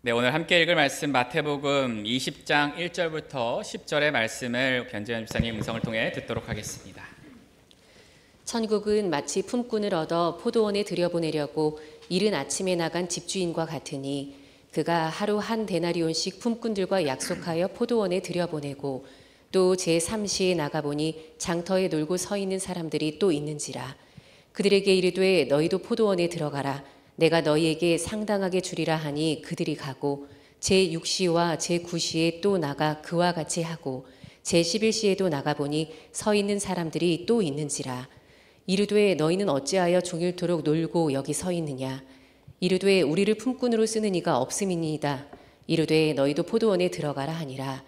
네, 오늘 함께 읽을 말씀 마태복음 20장 1절부터 10절의 말씀을 변재현 집사님 음성을 통해 듣도록 하겠습니다. 천국은 마치 품꾼을 얻어 포도원에 들여보내려고 이른 아침에 나간 집주인과 같으니 그가 하루 한 데나리온씩 품꾼들과 약속하여 포도원에 들여보내고 또 제3시에 나가보니 장터에 놀고 서 있는 사람들이 또 있는지라. 그들에게 이르되 너희도 포도원에 들어가라. 내가 너희에게 상당하게 주리라 하니 그들이 가고 제6시와 제9시에 또 나가 그와 같이 하고 제11시에도 나가보니 서 있는 사람들이 또 있는지라. 이르되 너희는 어찌하여 종일토록 놀고 여기 서 있느냐. 이르되 우리를 품꾼으로 쓰는 이가 없음이니이다. 이르되 너희도 포도원에 들어가라 하니라.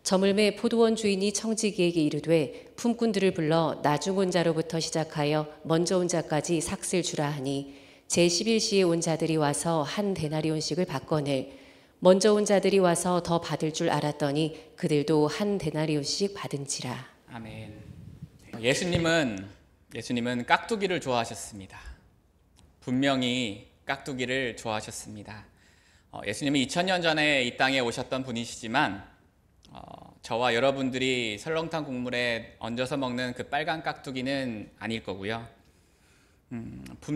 저물매 포도원 주인이 청지기에게 이르되 품꾼들을 불러 나중 온 자로부터 시작하여 먼저 온 자까지 삭슬 주라 하니 제11시에 온 자들이 와서 한 데나리온씩을 받거늘 먼저 온 자들이 와서 더 받을 줄 알았더니 그들도 한 데나리온씩 받은지라. 아멘. 예수님은 깍두기를 좋아하셨습니다. 분명히 깍두기를 좋아하셨습니다. 예수님은 2000년 전에 이 땅에 오셨던 분이시지만 저와 여러분들이 설렁탕 국물에 얹어서 먹는 그 빨간 깍두기는 아닐 거고요.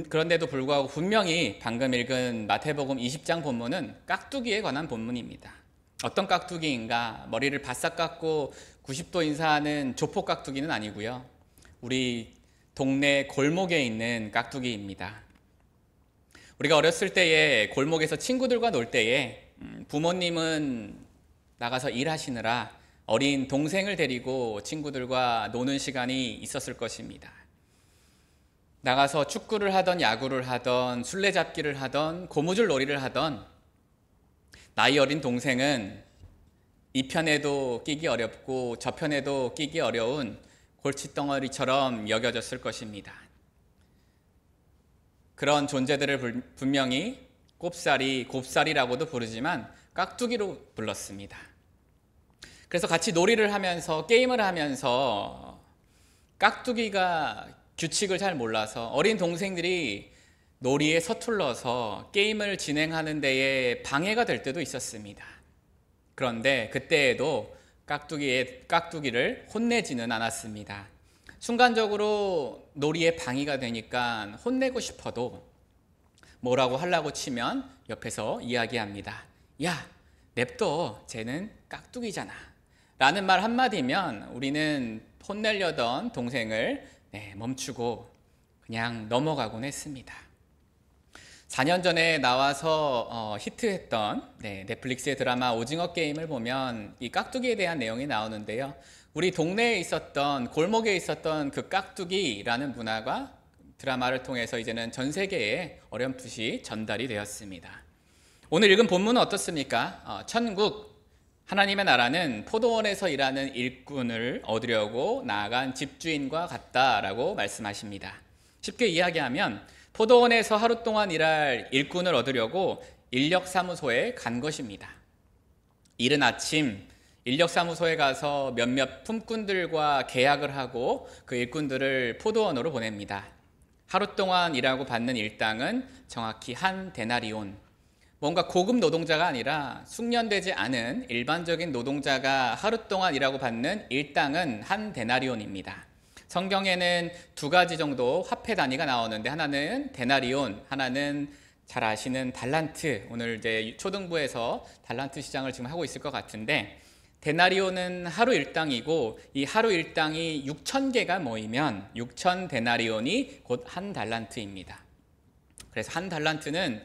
그런데도 불구하고 분명히 방금 읽은 마태복음 20장 본문은 깍두기에 관한 본문입니다. 어떤 깍두기인가? 머리를 바싹 깎고 90도 인사하는 조폭 깍두기는 아니고요. 우리 동네 골목에 있는 깍두기입니다. 우리가 어렸을 때에 골목에서 친구들과 놀 때에 부모님은 나가서 일하시느라 어린 동생을 데리고 친구들과 노는 시간이 있었을 것입니다. 나가서 축구를 하던 야구를 하던 술래잡기를 하던 고무줄 놀이를 하던 나이 어린 동생은 이 편에도 끼기 어렵고 저 편에도 끼기 어려운 골칫덩어리처럼 여겨졌을 것입니다. 그런 존재들을 분명히 곱살이라고도 부르지만 깍두기로 불렀습니다. 그래서 같이 놀이를 하면서 게임을 하면서 깍두기가 규칙을 잘 몰라서 어린 동생들이 놀이에 서툴러서 게임을 진행하는 데에 방해가 될 때도 있었습니다. 그런데 그때에도 깍두기를 혼내지는 않았습니다. 순간적으로 놀이에 방해가 되니까 혼내고 싶어도 뭐라고 하려고 치면 옆에서 이야기합니다. 야, 냅둬, 쟤는 깍두기잖아 라는 말 한마디면 우리는 혼내려던 동생을 멈추고 그냥 넘어가곤 했습니다. 4년 전에 나와서 히트했던 넷플릭스의 드라마 오징어 게임을 보면 이 깍두기에 대한 내용이 나오는데요. 우리 동네에 있었던 골목에 있었던 그 깍두기라는 문화가 드라마를 통해서 이제는 전 세계에 어렴풋이 전달이 되었습니다. 오늘 읽은 본문은 어떻습니까? 천국 하나님의 나라는 포도원에서 일하는 일꾼을 얻으려고 나아간 집주인과 같다라고 말씀하십니다. 쉽게 이야기하면 포도원에서 하루 동안 일할 일꾼을 얻으려고 인력사무소에 간 것입니다. 이른 아침 인력사무소에 가서 몇몇 품꾼들과 계약을 하고 그 일꾼들을 포도원으로 보냅니다. 하루 동안 일하고 받는 일당은 정확히 한 데나리온, 뭔가 고급 노동자가 아니라 숙련되지 않은 일반적인 노동자가 하루 동안 일하고 받는 일당은 한 데나리온입니다. 성경에는 두 가지 정도 화폐 단위가 나오는데 하나는 데나리온, 하나는 잘 아시는 달란트. 오늘 이제 초등부에서 달란트 시장을 지금 하고 있을 것 같은데 데나리온은 하루 일당이고 이 하루 일당이 6,000개가 모이면 6,000 데나리온이 곧 한 달란트입니다. 그래서 한 달란트는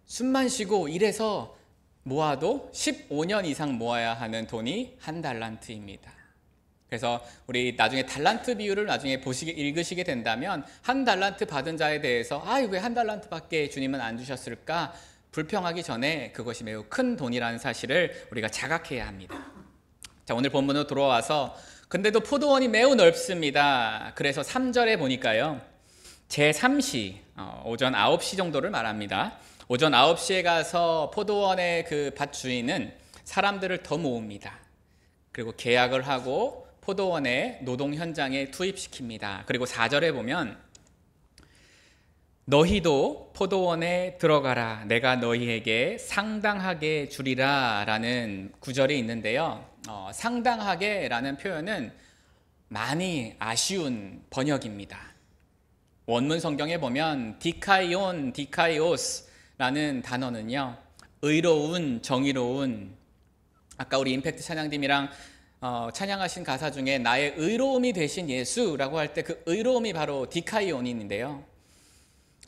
숨만 쉬고 일해서 모아도 15년 이상 모아야 하는 돈이 한 달란트입니다. 그래서 우리 나중에 달란트 비율을 나중에 읽으시게 된다면 한 달란트 받은 자에 대해서 왜 한 달란트밖에 주님은 안 주셨을까? 불평하기 전에 그것이 매우 큰 돈이라는 사실을 우리가 자각해야 합니다. 자, 오늘 본문으로 돌아와서 근데도 포도원이 매우 넓습니다. 그래서 3절에 보니까요. 제3시, 오전 9시 정도를 말합니다. 오전 9시에 가서 포도원의 그 밭 주인은 사람들을 더 모읍니다. 그리고 계약을 하고 포도원의 노동 현장에 투입시킵니다. 그리고 4절에 보면 너희도 포도원에 들어가라. 내가 너희에게 상당하게 주리라 라는 구절이 있는데요. 상당하게 라는 표현은 많이 아쉬운 번역입니다. 원문 성경에 보면 디카이온, 디카이오스라는 단어는요, 의로운, 정의로운, 아까 우리 임팩트 찬양팀이랑 찬양하신 가사 중에 나의 의로움이 되신 예수라고 할 때 그 의로움이 바로 디카이온인데요.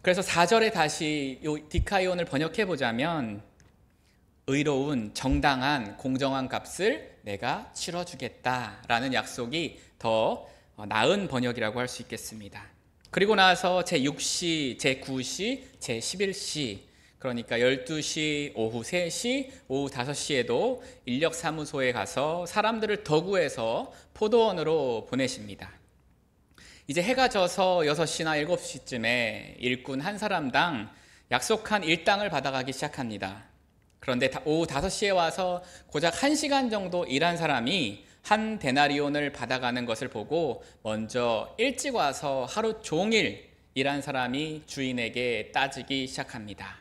그래서 4절에 다시 이 디카이온을 번역해 보자면 의로운, 정당한, 공정한 값을 내가 치러주겠다라는 약속이 더 나은 번역이라고 할 수 있겠습니다. 그리고 나서 제6시, 제9시, 제11시, 그러니까 12시, 오후 3시, 오후 5시에도 인력사무소에 가서 사람들을 더 구해서 포도원으로 보내십니다. 이제 해가 져서 6시나 7시쯤에 일꾼 한 사람당 약속한 일당을 받아가기 시작합니다. 그런데 오후 5시에 와서 고작 1시간 정도 일한 사람이 한 데나리온을 받아가는 것을 보고 먼저 일찍 와서 하루 종일 일한 사람이 주인에게 따지기 시작합니다.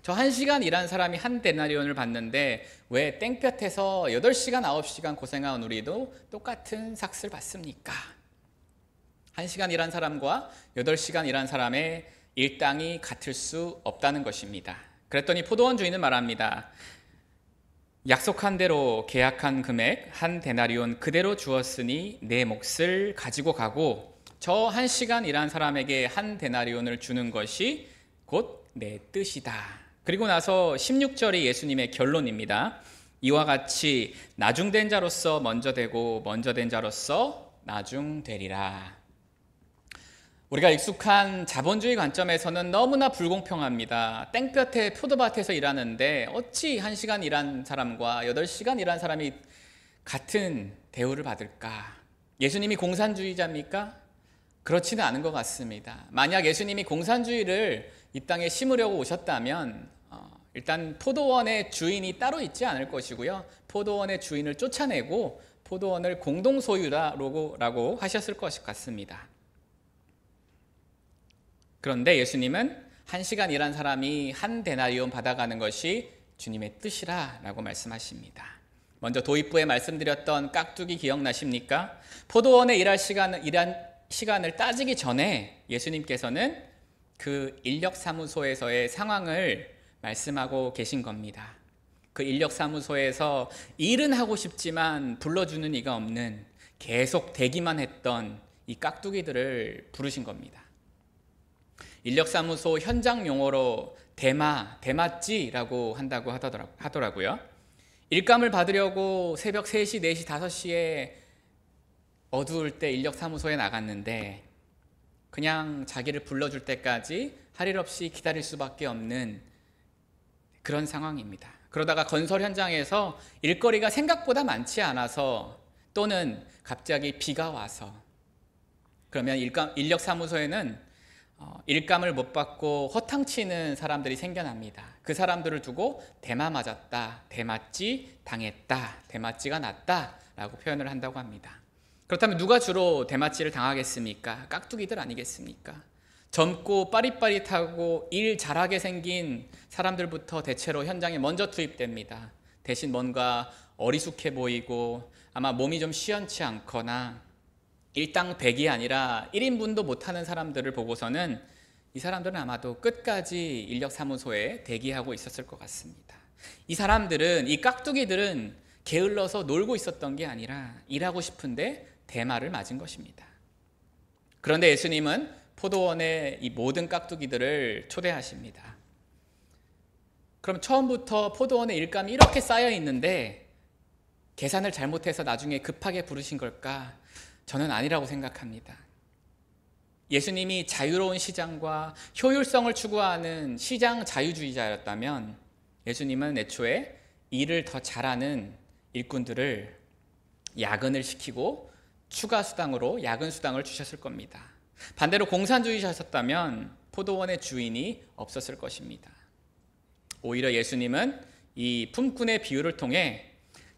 저 1시간 일한 사람이 한 데나리온을 받는데 왜 땡볕에서 8시간, 9시간 고생한 우리도 똑같은 삭스를 받습니까? 1시간 일한 사람과 8시간 일한 사람의 일당이 같을 수 없다는 것입니다. 그랬더니 포도원 주인은 말합니다. 약속한 대로 계약한 금액 한 데나리온 그대로 주었으니 내 몫을 가지고 가고 저 1시간 일한 사람에게 한 데나리온을 주는 것이 곧 내 뜻이다. 그리고 나서 16절이 예수님의 결론입니다. 이와 같이 나중된 자로서 먼저 되고 먼저 된 자로서 나중되리라. 우리가 익숙한 자본주의 관점에서는 너무나 불공평합니다. 땡볕에 포도밭에서 일하는데 어찌 1시간 일한 사람과 8시간 일한 사람이 같은 대우를 받을까? 예수님이 공산주의자입니까? 그렇지는 않은 것 같습니다. 만약 예수님이 공산주의를 이 땅에 심으려고 오셨다면 일단 포도원의 주인이 따로 있지 않을 것이고요. 포도원의 주인을 쫓아내고 포도원을 공동소유라고 하셨을 것 같습니다. 그런데 예수님은 1시간 일한 사람이 한 데나리온 받아가는 것이 주님의 뜻이라고 말씀하십니다. 먼저 도입부에 말씀드렸던 깍두기 기억나십니까? 포도원에 일한 시간을 따지기 전에 예수님께서는 그 인력사무소에서의 상황을 말씀하고 계신 겁니다. 그 인력사무소에서 일은 하고 싶지만 불러주는 이가 없는 계속 대기만 했던 이 깍두기들을 부르신 겁니다. 인력사무소 현장 용어로 대마찌라고 한다고 하더라고요. 일감을 받으려고 새벽 3시, 4시, 5시에 어두울 때 인력사무소에 나갔는데 그냥 자기를 불러줄 때까지 할 일 없이 기다릴 수밖에 없는 그런 상황입니다. 그러다가 건설 현장에서 일거리가 생각보다 많지 않아서 또는 갑자기 비가 와서 그러면 인력사무소에는 일감을 못 받고 허탕치는 사람들이 생겨납니다. 그 사람들을 두고 대마 맞았다, 대마찌 당했다, 대마찌가 났다 라고 표현을 한다고 합니다. 그렇다면 누가 주로 대마찌를 당하겠습니까? 깍두기들 아니겠습니까? 젊고 빠릿빠릿하고 일 잘하게 생긴 사람들부터 대체로 현장에 먼저 투입됩니다. 대신 뭔가 어리숙해 보이고 아마 몸이 좀 시원치 않거나 일당 100이 아니라 1인분도 못하는 사람들을 보고서는 이 사람들은 아마도 끝까지 인력사무소에 대기하고 있었을 것 같습니다. 이 사람들은, 이 깍두기들은 게을러서 놀고 있었던 게 아니라 일하고 싶은데 대마를 맞은 것입니다. 그런데 예수님은 포도원에 이 모든 깍두기들을 초대하십니다. 그럼 처음부터 포도원에 일감이 이렇게 쌓여 있는데 계산을 잘못해서 나중에 급하게 부르신 걸까? 저는 아니라고 생각합니다. 예수님이 자유로운 시장과 효율성을 추구하는 시장 자유주의자였다면 예수님은 애초에 일을 더 잘하는 일꾼들을 야근을 시키고 추가 수당으로 야근 수당을 주셨을 겁니다. 반대로 공산주의자셨다면 포도원의 주인이 없었을 것입니다. 오히려 예수님은 이 품꾼의 비유를 통해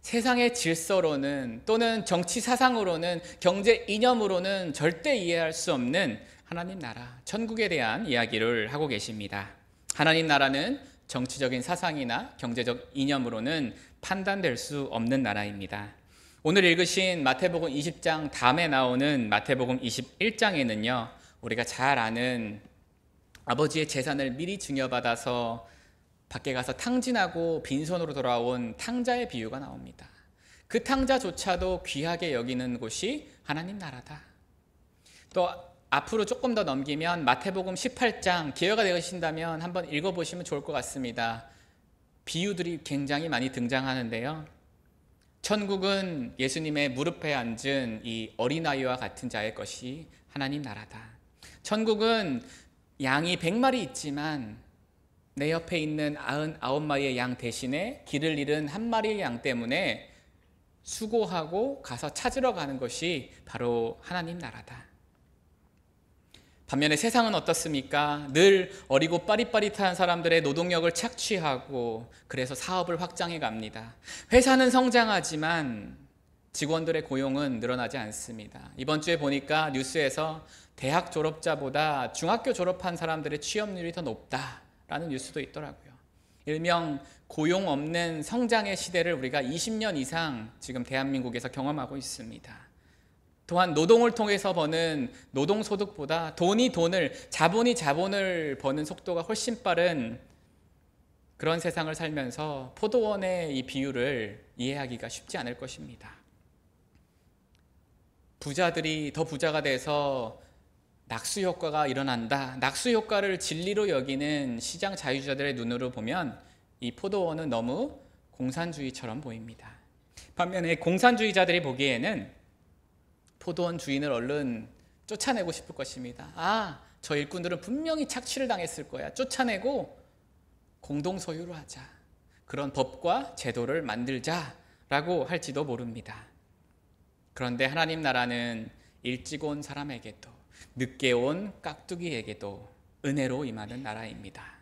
세상의 질서로는 또는 정치 사상으로는 경제 이념으로는 절대 이해할 수 없는 하나님 나라, 천국에 대한 이야기를 하고 계십니다. 하나님 나라는 정치적인 사상이나 경제적 이념으로는 판단될 수 없는 나라입니다. 오늘 읽으신 마태복음 20장 다음에 나오는 마태복음 21장에는요, 우리가 잘 아는 아버지의 재산을 미리 증여받아서 밖에 가서 탕진하고 빈손으로 돌아온 탕자의 비유가 나옵니다. 그 탕자조차도 귀하게 여기는 곳이 하나님 나라다. 또 앞으로 조금 더 넘기면 마태복음 18장, 기회가 되신다면 한번 읽어보시면 좋을 것 같습니다. 비유들이 굉장히 많이 등장하는데요. 천국은 예수님의 무릎에 앉은 이 어린아이와 같은 자의 것이 하나님 나라다. 천국은 양이 100마리 있지만 내 옆에 있는 99마리의 양 대신에 길을 잃은 한 마리의 양 때문에 수고하고 가서 찾으러 가는 것이 바로 하나님 나라다. 반면에 세상은 어떻습니까? 늘 어리고 빠릿빠릿한 사람들의 노동력을 착취하고 그래서 사업을 확장해 갑니다. 회사는 성장하지만 직원들의 고용은 늘어나지 않습니다. 이번 주에 보니까 뉴스에서 대학 졸업자보다 중학교 졸업한 사람들의 취업률이 더 높다라는 뉴스도 있더라고요. 일명 고용 없는 성장의 시대를 우리가 20년 이상 지금 대한민국에서 경험하고 있습니다. 또한 노동을 통해서 버는 노동소득보다 자본이 자본을 버는 속도가 훨씬 빠른 그런 세상을 살면서 포도원의 이 비유를 이해하기가 쉽지 않을 것입니다. 부자들이 더 부자가 돼서 낙수 효과가 일어난다. 낙수 효과를 진리로 여기는 시장 자유주의자들의 눈으로 보면 이 포도원은 너무 공산주의처럼 보입니다. 반면에 공산주의자들이 보기에는 포도원 주인을 얼른 쫓아내고 싶을 것입니다. 저 일꾼들은 분명히 착취를 당했을 거야. 쫓아내고 공동소유로 하자. 그런 법과 제도를 만들자라고 할지도 모릅니다. 그런데 하나님 나라는 일찍 온 사람에게도 늦게 온 깍두기에게도 은혜로 임하는 나라입니다.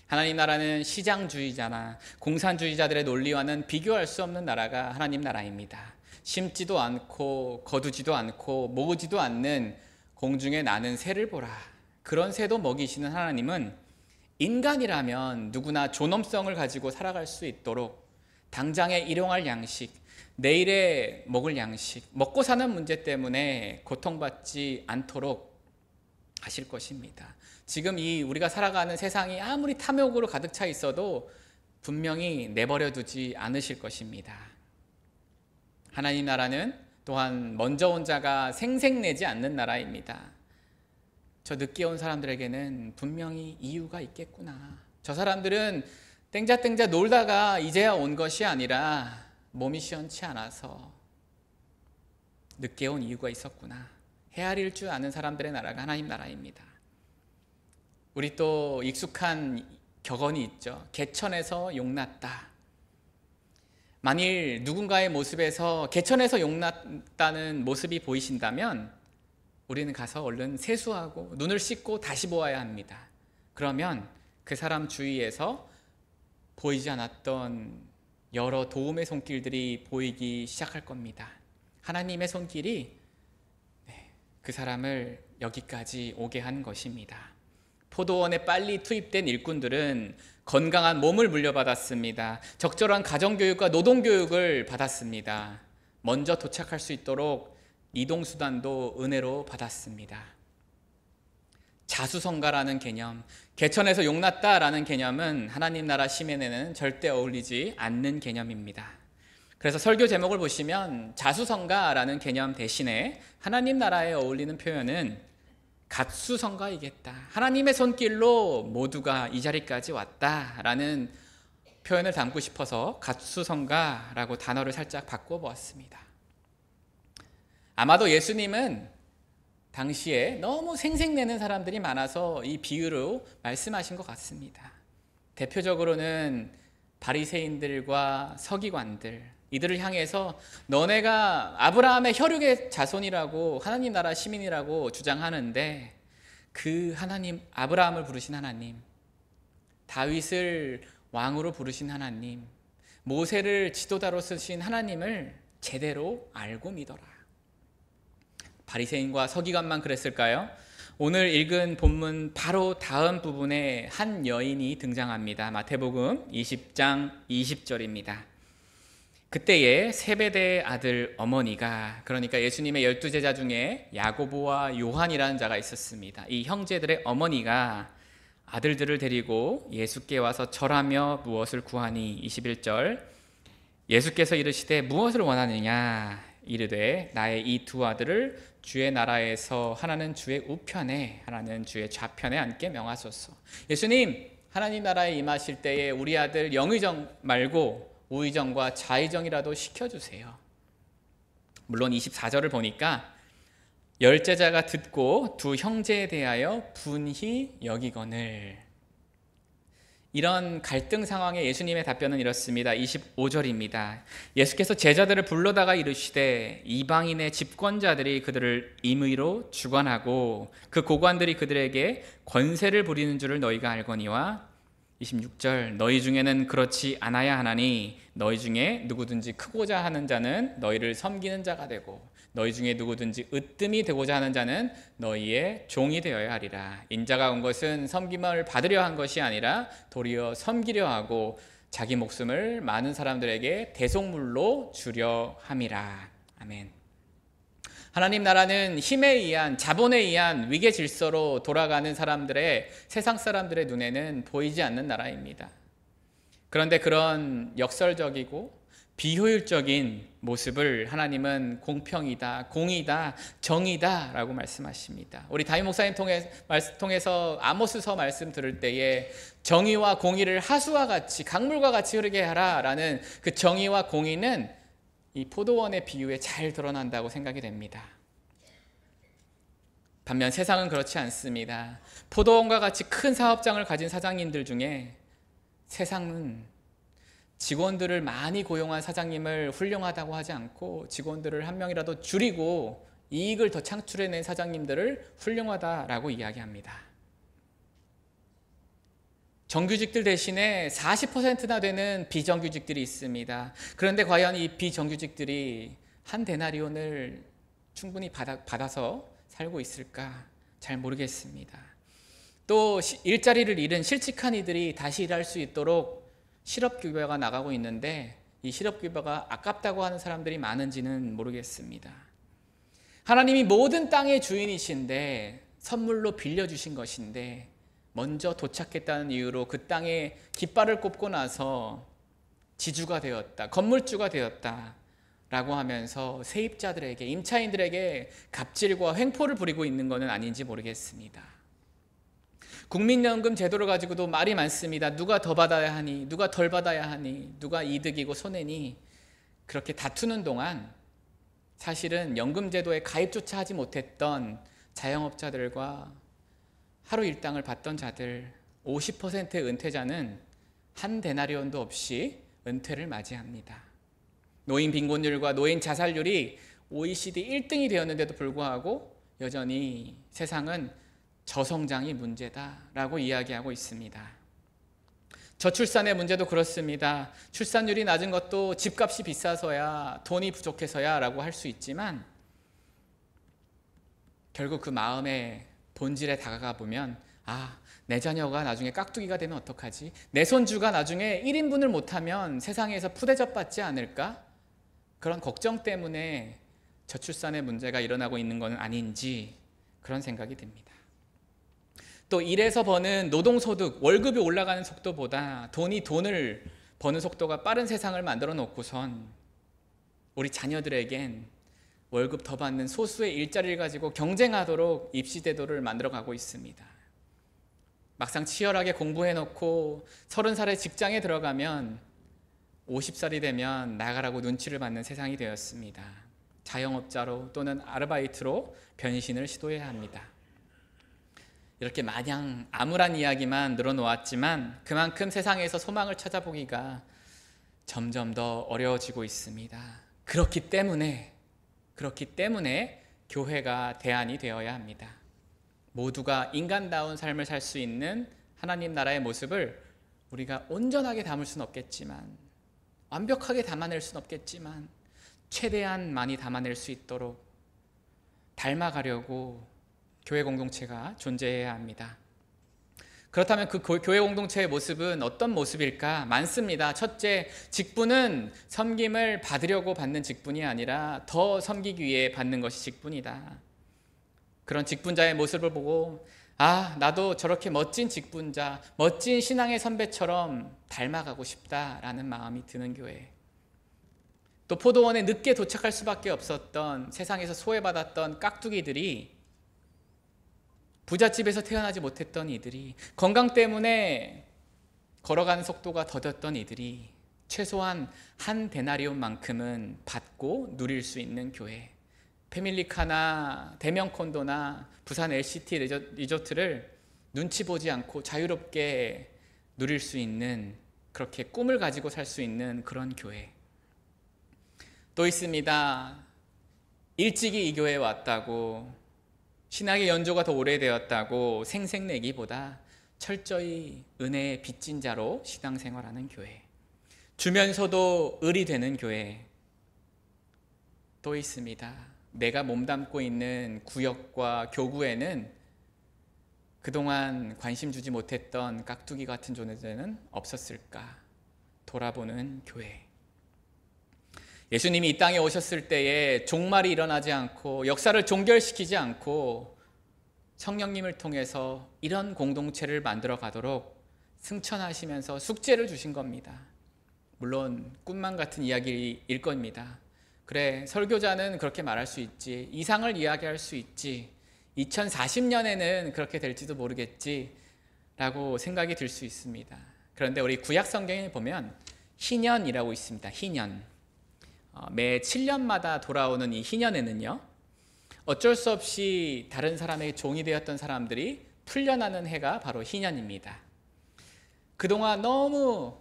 하나님 나라는 시장주의자나 공산주의자들의 논리와는 비교할 수 없는 나라가 하나님 나라입니다. 심지도 않고 거두지도 않고 모으지도 않는 공중에 나는 새를 보라. 그런 새도 먹이시는 하나님은 인간이라면 누구나 존엄성을 가지고 살아갈 수 있도록 당장에 일용할 양식, 내일에 먹을 양식, 먹고 사는 문제 때문에 고통받지 않도록 하실 것입니다. 지금 이 우리가 살아가는 세상이 아무리 탐욕으로 가득 차 있어도 분명히 내버려 두지 않으실 것입니다. 하나님 나라는 또한 먼저 온 자가 생색내지 않는 나라입니다. 저 늦게 온 사람들에게는 분명히 이유가 있겠구나. 저 사람들은 땡자땡자 놀다가 이제야 온 것이 아니라 몸이 시원치 않아서 늦게 온 이유가 있었구나. 헤아릴 줄 아는 사람들의 나라가 하나님 나라입니다. 우리 또 익숙한 격언이 있죠. 개천에서 용났다. 만일 누군가의 모습에서 개천에서 용났다는 모습이 보이신다면 우리는 가서 얼른 세수하고 눈을 씻고 다시 보아야 합니다. 그러면 그 사람 주위에서 보이지 않았던 여러 도움의 손길들이 보이기 시작할 겁니다. 하나님의 손길이 그 사람을 여기까지 오게 한 것입니다. 포도원에 빨리 투입된 일꾼들은 건강한 몸을 물려받았습니다. 적절한 가정교육과 노동교육을 받았습니다. 먼저 도착할 수 있도록 이동수단도 은혜로 받았습니다. 자수성가라는 개념, 개천에서 용났다라는 개념은 하나님 나라 시민에는 절대 어울리지 않는 개념입니다. 그래서 설교 제목을 보시면 자수성가라는 개념 대신에 하나님 나라에 어울리는 표현은 갓수성가이겠다. 하나님의 손길로 모두가 이 자리까지 왔다라는 표현을 담고 싶어서 갓수성가라고 단어를 살짝 바꿔보았습니다. 아마도 예수님은 당시에 너무 생색내는 사람들이 많아서 이 비유로 말씀하신 것 같습니다. 대표적으로는 바리새인들과 서기관들, 이들을 향해서 너네가 아브라함의 혈육의 자손이라고 하나님 나라 시민이라고 주장하는데 그 하나님, 아브라함을 부르신 하나님, 다윗을 왕으로 부르신 하나님, 모세를 지도자로 쓰신 하나님을 제대로 알고 믿어라. 바리새인과 서기관만 그랬을까요? 오늘 읽은 본문 바로 다음 부분에 한 여인이 등장합니다. 마태복음 20장 20절입니다. 그때에 세베대의 아들 어머니가, 그러니까 예수님의 12제자 중에 야고보와 요한이라는 자가 있었습니다. 이 형제들의 어머니가 아들들을 데리고 예수께 와서 절하며 무엇을 구하니 21절 예수께서 이르시되 무엇을 원하느냐 이르되 나의 이 두 아들을 주의 나라에서 하나는 주의 우편에 하나는 주의 좌편에 앉게 명하소서. 예수님, 하나님 나라에 임하실 때에 우리 아들 영의정 말고 우의정과 좌의정이라도 시켜주세요. 물론 24절을 보니까 열제자가 듣고 두 형제에 대하여 분히 여기거늘. 이런 갈등 상황에 예수님의 답변은 이렇습니다. 25절입니다. 예수께서 제자들을 불러다가 이르시되 이방인의 집권자들이 그들을 임의로 주관하고 그 고관들이 그들에게 권세를 부리는 줄을 너희가 알거니와 26절 너희 중에는 그렇지 않아야 하나니 너희 중에 누구든지 크고자 하는 자는 너희를 섬기는 자가 되고 너희 중에 누구든지 으뜸이 되고자 하는 자는 너희의 종이 되어야 하리라. 인자가 온 것은 섬김을 받으려 한 것이 아니라 도리어 섬기려 하고 자기 목숨을 많은 사람들에게 대속물로 주려 함이라. 아멘. 하나님 나라는 힘에 의한, 자본에 의한 위계 질서로 돌아가는 사람들의, 세상 사람들의 눈에는 보이지 않는 나라입니다. 그런데 그런 역설적이고 비효율적인 모습을 하나님은 공평이다, 공의다, 정의다 라고 말씀하십니다. 우리 담임 목사님 통해서 아모스서 말씀 들을 때에 정의와 공의를 하수와 같이, 강물과 같이 흐르게 하라 라는 그 정의와 공의는 이 포도원의 비유에 잘 드러난다고 생각이 됩니다. 반면 세상은 그렇지 않습니다. 포도원과 같이 큰 사업장을 가진 사장님들 중에 세상은 직원들을 많이 고용한 사장님을 훌륭하다고 하지 않고 직원들을 한 명이라도 줄이고 이익을 더 창출해낸 사장님들을 훌륭하다라고 이야기합니다. 정규직들 대신에 40%나 되는 비정규직들이 있습니다. 그런데 과연 이 비정규직들이 한 데나리온을 충분히 받아서 살고 있을까? 잘 모르겠습니다. 또 일자리를 잃은 실직한 이들이 다시 일할 수 있도록 실업급여가 나가고 있는데 이 실업급여가 아깝다고 하는 사람들이 많은지는 모르겠습니다. 하나님이 모든 땅의 주인이신데 선물로 빌려주신 것인데 먼저 도착했다는 이유로 그 땅에 깃발을 꼽고 나서 지주가 되었다, 건물주가 되었다 라고 하면서 세입자들에게, 임차인들에게 갑질과 횡포를 부리고 있는 것은 아닌지 모르겠습니다. 국민연금 제도를 가지고도 말이 많습니다. 누가 더 받아야 하니, 누가 덜 받아야 하니, 누가 이득이고 손해니. 그렇게 다투는 동안 사실은 연금제도에 가입조차 하지 못했던 자영업자들과 하루 일당을 받던 자들 50%의 은퇴자는 한 데나리온도 없이 은퇴를 맞이합니다. 노인 빈곤율과 노인 자살률이 OECD 1등이 되었는데도 불구하고 여전히 세상은 저성장이 문제다라고 이야기하고 있습니다. 저출산의 문제도 그렇습니다. 출산율이 낮은 것도 집값이 비싸서야, 돈이 부족해서야 라고 할 수 있지만 결국 그 마음의 본질에 다가가 보면 내 자녀가 나중에 깍두기가 되면 어떡하지? 내 손주가 나중에 1인분을 못하면 세상에서 푸대접 받지 않을까? 그런 걱정 때문에 저출산의 문제가 일어나고 있는 것은 아닌지 그런 생각이 듭니다. 또 일해서 버는 노동소득, 월급이 올라가는 속도보다 돈을 버는 속도가 빠른 세상을 만들어 놓고선 우리 자녀들에겐 월급 더 받는 소수의 일자리를 가지고 경쟁하도록 입시제도를 만들어가고 있습니다. 막상 치열하게 공부해놓고 30살에 직장에 들어가면 50살이 되면 나가라고 눈치를 받는 세상이 되었습니다. 자영업자로 또는 아르바이트로 변신을 시도해야 합니다. 이렇게 마냥 암울한 이야기만 늘어놓았지만 그만큼 세상에서 소망을 찾아보기가 점점 더 어려워지고 있습니다. 그렇기 때문에 교회가 대안이 되어야 합니다. 모두가 인간다운 삶을 살 수 있는 하나님 나라의 모습을 우리가 온전하게 담을 수는 없겠지만, 완벽하게 담아낼 수는 없겠지만 최대한 많이 담아낼 수 있도록 닮아가려고 교회 공동체가 존재해야 합니다. 그렇다면 그 교회 공동체의 모습은 어떤 모습일까? 많습니다. 첫째, 직분은 섬김을 받으려고 받는 직분이 아니라 더 섬기기 위해 받는 것이 직분이다. 그런 직분자의 모습을 보고 나도 저렇게 멋진 직분자, 멋진 신앙의 선배처럼 닮아가고 싶다라는 마음이 드는 교회. 또 포도원에 늦게 도착할 수밖에 없었던 세상에서 소외받았던 깍두기들이, 부잣집에서 태어나지 못했던 이들이, 건강 때문에 걸어가는 속도가 더뎠던 이들이 최소한 한 데나리온만큼은 받고 누릴 수 있는 교회. 패밀리카나 대명 콘도나 부산 LCT 리조트를 눈치 보지 않고 자유롭게 누릴 수 있는, 그렇게 꿈을 가지고 살 수 있는 그런 교회. 또 있습니다. 일찍이 이 교회에 왔다고, 신학의 연조가 더 오래되었다고 생색내기보다 철저히 은혜의 빚진 자로 신앙생활하는 교회. 주면서도 을이 되는 교회. 또 있습니다. 내가 몸담고 있는 구역과 교구에는 그동안 관심 주지 못했던 깍두기 같은 존재는 없었을까 돌아보는 교회. 예수님이 이 땅에 오셨을 때에 종말이 일어나지 않고 역사를 종결시키지 않고 성령님을 통해서 이런 공동체를 만들어 가도록 승천하시면서 숙제를 주신 겁니다. 물론 꿈만 같은 이야기일 겁니다. 그래, 설교자는 그렇게 말할 수 있지, 이상을 이야기할 수 있지, 2040년에는 그렇게 될지도 모르겠지 라고 생각이 들 수 있습니다. 그런데 우리 구약 성경에 보면 희년이라고 있습니다. 희년. 매 7년마다 돌아오는 이 희년에는요, 어쩔 수 없이 다른 사람의 종이 되었던 사람들이 풀려나는 해가 바로 희년입니다. 그동안 너무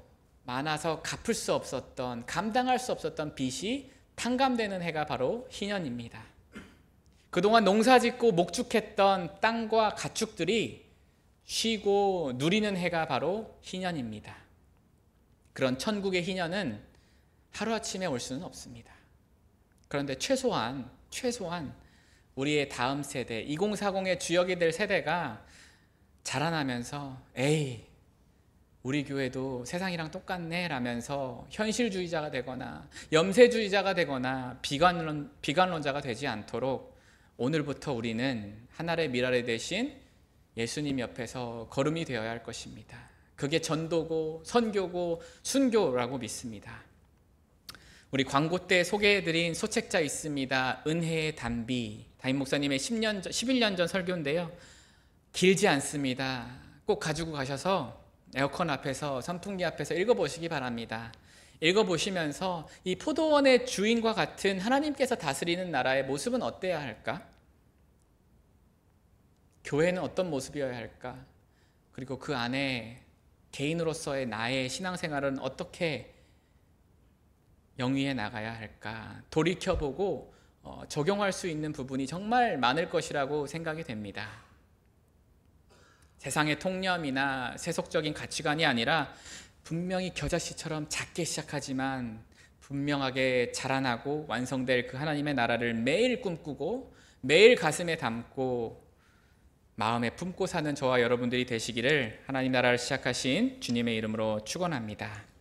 많아서 갚을 수 없었던, 감당할 수 없었던 빚이 탕감되는 해가 바로 희년입니다. 그동안 농사짓고 목축했던 땅과 가축들이 쉬고 누리는 해가 바로 희년입니다. 그런 천국의 희년은 하루아침에 올 수는 없습니다. 그런데 최소한 우리의 다음 세대, 2040의 주역이 될 세대가 자라나면서 에이, 우리 교회도 세상이랑 똑같네 라면서 현실주의자가 되거나 염세주의자가 되거나 비관론자가 되지 않도록 오늘부터 우리는 하늘의 미랄이 되신 예수님 옆에서 걸음이 되어야 할 것입니다. 그게 전도고 선교고 순교라고 믿습니다. 우리 광고 때 소개해드린 소책자 있습니다. 은혜의 단비, 담임 목사님의 11년 전 설교인데요. 길지 않습니다. 꼭 가지고 가셔서 에어컨 앞에서, 선풍기 앞에서 읽어보시기 바랍니다. 읽어보시면서 이 포도원의 주인과 같은 하나님께서 다스리는 나라의 모습은 어때야 할까? 교회는 어떤 모습이어야 할까? 그리고 그 안에 개인으로서의 나의 신앙생활은 어떻게 영위해 나가야 할까? 돌이켜보고 적용할 수 있는 부분이 정말 많을 것이라고 생각이 됩니다. 세상의 통념이나 세속적인 가치관이 아니라 분명히 겨자씨처럼 작게 시작하지만 분명하게 자라나고 완성될 그 하나님의 나라를 매일 꿈꾸고 매일 가슴에 담고 마음에 품고 사는 저와 여러분들이 되시기를 하나님 나라를 시작하신 주님의 이름으로 축원합니다.